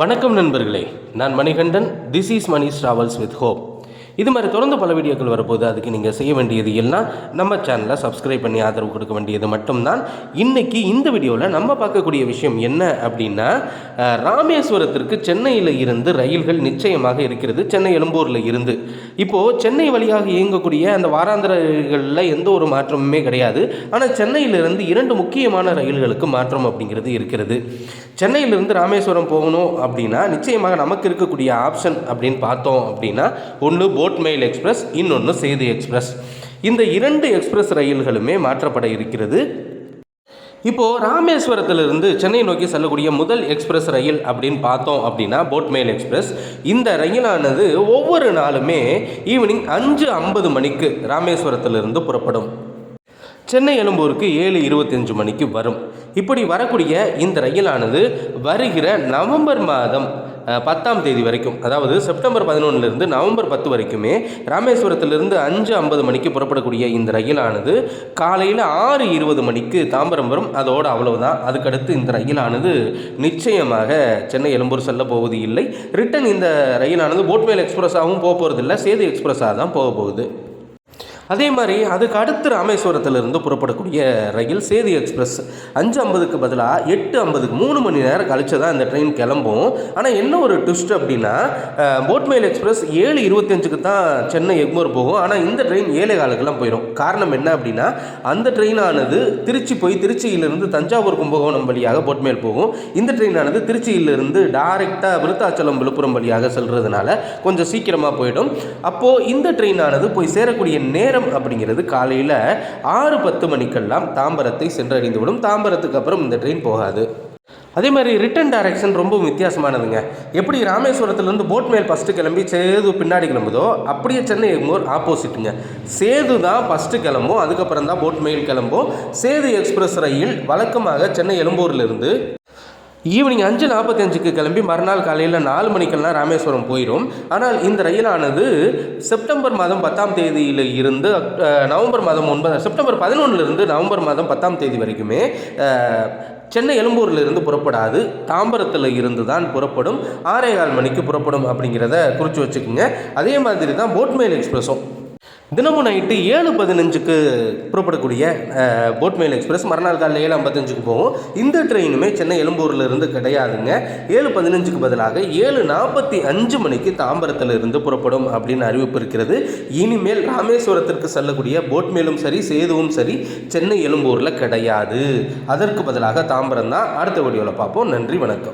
வணக்கம் நண்பர்களே, நான் Manikandan. This is Mani Travels with hope. இது மாதிரி தொடர்ந்து பல வீடியோக்கள் வரப்போது. அதுக்கு நீங்கள் செய்ய வேண்டியது எல்லாம் நம்ம சேனலை சப்ஸ்கிரைப் பண்ணி ஆதரவு கொடுக்க வேண்டியது மட்டும்தான். இன்றைக்கி இந்த வீடியோவில் நம்ம பார்க்கக்கூடிய விஷயம் என்ன அப்படின்னா, ராமேஸ்வரத்திற்கு சென்னையில் இருந்து ரயில்கள் நிச்சயமாக இருக்கிறது. சென்னை எழும்பூரில் இருந்து இப்போது சென்னை வழியாக இயங்கக்கூடிய அந்த வாராந்திர ரயில்களில் எந்த ஒரு மாற்றமுமே கிடையாது. ஆனால் சென்னையிலிருந்து 2 முக்கியமான ரயில்களுக்கு மாற்றம் அப்படிங்கிறது இருக்கிறது. சென்னையிலிருந்து ராமேஸ்வரம் போகணும் அப்படின்னா நிச்சயமாக நமக்கு இருக்கக்கூடிய ஆப்ஷன் அப்படின்னு பார்த்தோம் அப்படின்னா, ஒன்று போட் மெயில் எக்ஸ்பிரஸ், இன்னொன்று சேது எக்ஸ்பிரஸ். இந்த 2 எக்ஸ்பிரஸ் ரயில்களுமே மாற்றப்பட இருக்கிறது. இப்போது ராமேஸ்வரத்திலிருந்து சென்னை நோக்கி செல்லக்கூடிய முதல் எக்ஸ்பிரஸ் ரயில் அப்படின்னு பார்த்தோம் அப்படின்னா போட் மெயில் எக்ஸ்பிரஸ். இந்த ரயிலானது ஒவ்வொரு நாளுமே ஈவினிங் 5:50 மணிக்கு ராமேஸ்வரத்திலிருந்து புறப்படும். சென்னை எழும்பூருக்கு 7:25 மணிக்கு வரும். இப்படி வரக்கூடிய இந்த ரயிலானது வருகிற நவம்பர் மாதம் 10ஆம் தேதி வரைக்கும், அதாவது செப்டம்பர் 11லிருந்து நவம்பர் 10 வரைக்குமே ராமேஸ்வரத்திலிருந்து 5:50 மணிக்கு புறப்படக்கூடிய இந்த ரயிலானது காலையில் 6:20 மணிக்கு தாம்பரம் வரும். அதோடு அவ்வளவுதான். அதுக்கடுத்து இந்த ரயிலானது நிச்சயமாக சென்னை எழும்பூர் செல்ல போவது இல்லை. ரிட்டன் இந்த ரயிலானது போட்மெயில் எக்ஸ்பிரஸாகவும் போக போகிறதில்லை, சேது எக்ஸ்பிரஸாக தான் போக போகுது. அதே மாதிரி அதுக்கு அடுத்து ராமேஸ்வரத்திலிருந்து புறப்படக்கூடிய ரயில் சேது எக்ஸ்பிரஸ் 5:50க்கு பதிலாக 8:50க்கு 3 மணி நேரம் கழிச்சு தான் இந்த ட்ரெயின் கிளம்பும். ஆனால் என்ன ஒரு ட்விஸ்ட் அப்படின்னா, போட்மெயில் எக்ஸ்பிரஸ் 7:25க்கு தான் சென்னை எக்மோர் போகும். ஆனால் இந்த ட்ரெயின் 7:15க்குலாம் போயிடும். காரணம் என்ன அப்படின்னா, அந்த ட்ரெயினானது திருச்சி போய் திருச்சியிலிருந்து தஞ்சாவூர் கும்பகோணம் வழியாக போட்மெயில் போகும். இந்த ட்ரெயினானது திருச்சியிலிருந்து டைரெக்டாக விருத்தாச்சலம் விழுப்புரம் வழியாக செல்றதுனால கொஞ்சம் சீக்கிரமாக போயிடும். அப்போது இந்த ட்ரெயினானது போய் சேரக்கூடிய நேரம் அப்படிங்கிறது காலையில் 6:10 மணிக்கெல்லாம் தாம்பரத்தை சென்றடைந்துவிடும். தாம்பரத்துக்கு அப்புறம் இந்த ட்ரெயின் போகாது. அதே மாதிரி ரிட்டன் டைரக்ஷன் ரொம்ப வித்தியாசமானதுங்க. எப்படி ராமேஸ்வரத்துலேருந்து போட்மெயில் ஃபஸ்ட்டு கிளம்பி சேது பின்னாடி கிளம்புதோ, அப்படியே சென்னை எக்மோர் ஆப்போசிட்டுங்க. சேது தான் ஃபஸ்ட்டு கிளம்பும், அதுக்கப்புறம் தான் போட்மெயில் கிளம்பும். சேது எக்ஸ்பிரஸ் ரயில் வழக்கமாக சென்னை எழும்பூரிலிருந்து ஈவினிங் 5:45க்கு கிளம்பி மறுநாள் காலையில் 4 மணிக்கெல்லாம் ராமேஸ்வரம் போயிடும். ஆனால் இந்த ரயிலானது செப்டம்பர் மாதம் 10ஆம் தேதியில் இருந்து நவம்பர் மாதம் 9 செப்டம்பர் 11லிருந்து நவம்பர் மாதம் 10ஆம் தேதி வரைக்குமே சென்னை எழும்பூரிலிருந்து புறப்படாது, தாம்பரத்தில் இருந்து தான் புறப்படும். 6:15 மணிக்கு புறப்படும் அப்படிங்கிறத குறித்து வச்சுக்கோங்க. அதே மாதிரி தான் போட்மெயில் எக்ஸ்பிரஸும் தினமும் நைட்டு 7:15க்கு புறப்படக்கூடிய போட்மெயில் எக்ஸ்பிரஸ் மறுநாள் காலையில் 7:55க்கு போகும். இந்த ட்ரெயினுமே சென்னை எழும்பூரில் இருந்து கிடையாதுங்க. 7:15க்கு பதிலாக 7:45 மணிக்கு தாம்பரத்தில் இருந்து புறப்படும் அப்படின்னு அறிவிப்பு இருக்கிறது. இனிமேல் ராமேஸ்வரத்திற்கு செல்லக்கூடிய போட்மெயிலும் சரி சேதுவும் சரி சென்னை எழும்பூரில் கிடையாது. அதற்கு பதிலாக தாம்பரம் தான். அடுத்த வீடியோவில் பார்ப்போம். நன்றி, வணக்கம்.